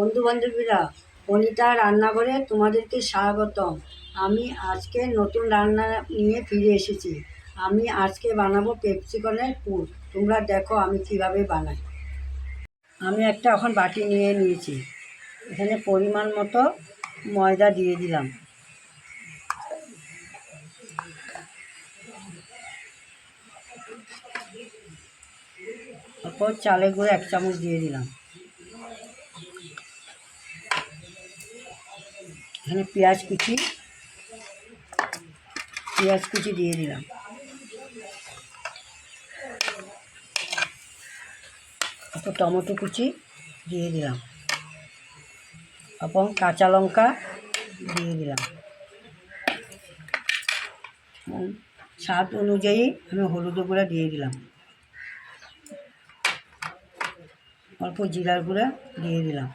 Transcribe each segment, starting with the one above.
বন্ধু বান্ধবীরা, অনিতা রান্নাঘরে তোমাদেরকে স্বাগতম। আমি আজকে নতুন রান্না নিয়ে ফিরে এসেছি। আমি আজকে বানাবো ক্যাপসিকামের পুর। তোমরা দেখো আমি কিভাবে বানাই। আমি একটা এখন বাটি নিয়ে নিয়েছি। এখানে পরিমাণ মতো ময়দা দিয়ে দিলাম। তারপর চালের গুঁড়ো 1 চামচ দিয়ে দিলাম। এখানে পেঁয়াজ কুচি দিয়ে দিলাম। তারপর টমেটো কুচি দিয়ে দিলাম এবং কাঁচা লঙ্কা দিয়ে দিলাম। স্বাদ অনুযায়ী আমি হলুদ গুঁড়া দিয়ে দিলাম। অল্প জিরার গুঁড়া দিয়ে দিলাম।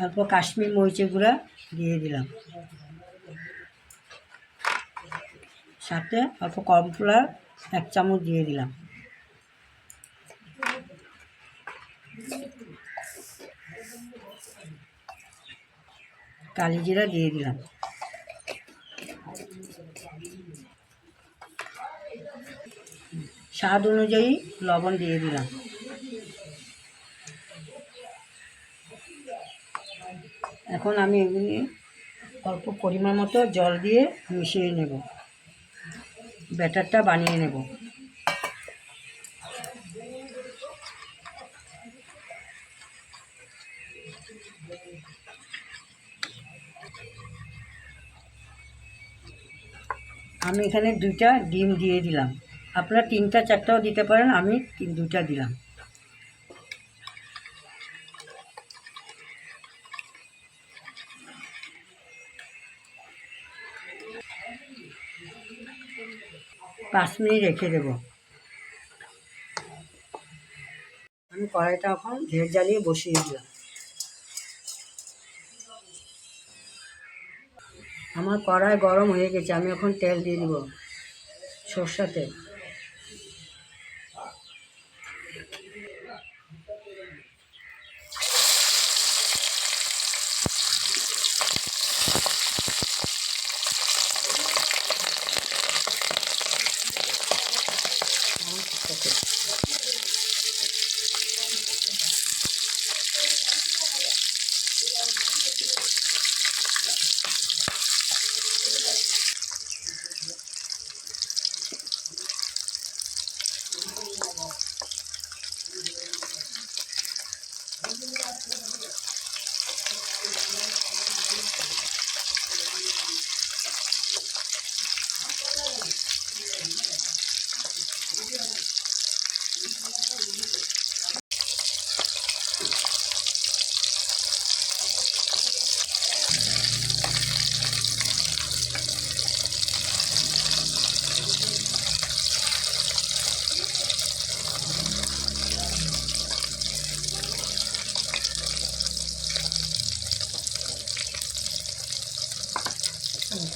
অল্প কাশ্মীর মরিচের গুঁড়া দিয়ে দিলাম। সাথে অল্প কর্নফ্লাওয়ার 1 চামচ দিয়ে দিলাম। কালি জিরা দিয়ে দিলাম। স্বাদ অনুযায়ী লবণ দিয়ে দিলাম। এখন আমি এগুলি অল্প পরিমাণ মতো জল দিয়ে মিশিয়ে নেব, ব্যাটারটা বানিয়ে নেব। আমি এখানে 2টা ডিম দিয়ে দিলাম। আপনারা 3টা 4টাও দিতে পারেন, আমি 2টা দিলাম। পাঁচ মিনিট রেখে দেব। আমি কড়াইটা এখন ঢের জ্বালিয়ে বসিয়ে দিলাম। আমার কড়াই গরম হয়ে গেছে, আমি এখন তেল দিয়ে দিব, সরষের তেল।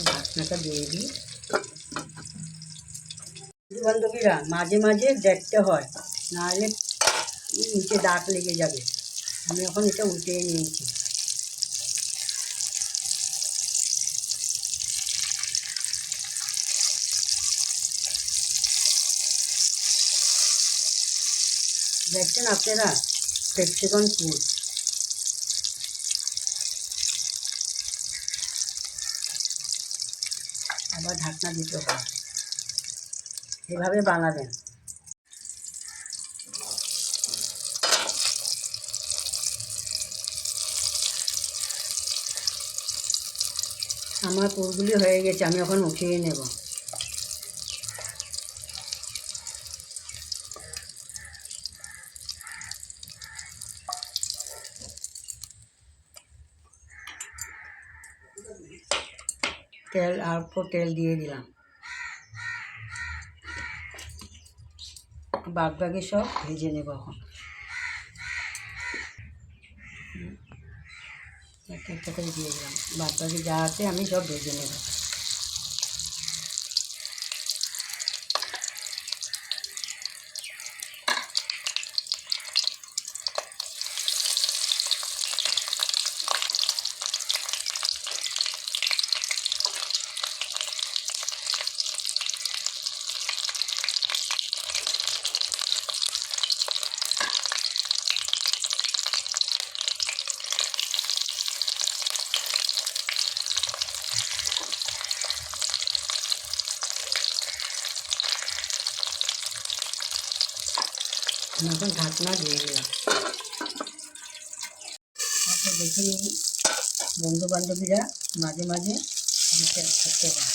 ঢাকনাটা দিয়ে দিই। বন্ধু বান্ধবীরা, মাঝে মাঝে দেখতে হয়, নাহলে নিচে দাগ লেগে যাবে। আমি এখন এটা উল্টিয়ে নিয়েছি। দেখছেন আপনারা ক্যাপসিকাম পুর। আবার ঢাকনা দিতে হয়। এভাবে বানাবেন। আমার পুরগুলি হয়ে গেছে, আমি এখন উঠিয়ে নেব। তেল অল্প তেল দিয়ে দিলাম। বাদ বাকি সব ভেজে নেব। এখন একটা করে দিয়ে দিলাম। বাদ বাকি যা আছে আমি সব ভেজে নেব। আমি এখন ঢাকনা দিয়ে দিলাম। তারপর দেখে নিই বন্ধু বান্ধবীরা মাঝে মাঝে দিতে থাকতে পারে।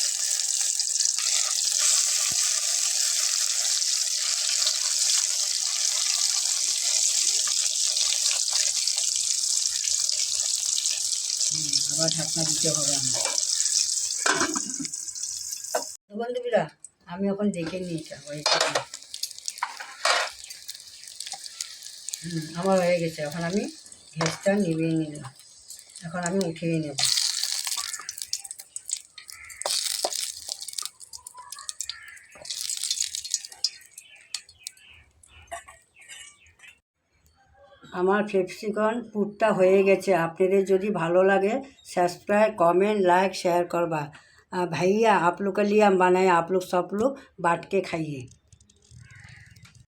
আবার ঢাকনা দিতে হবে আমার। বন্ধু বান্ধবীরা আমি এখন দেখে নিয়েছি হয়েছে। আমার হয়ে গেছে। এখন আমি গ্যাসটা নিভিয়ে নিলাম। এখন আমি উঠিয়ে নেব। আমার ক্যাপসিকাম পুরটা হয়ে গেছে। আপনাদের যদি ভালো লাগে सब्सक्राइब कमेंट लाइक शेयर करवा। भैया आप लोग के लिए हम बनाए, आप लोग सब लोग बांट के खाइए।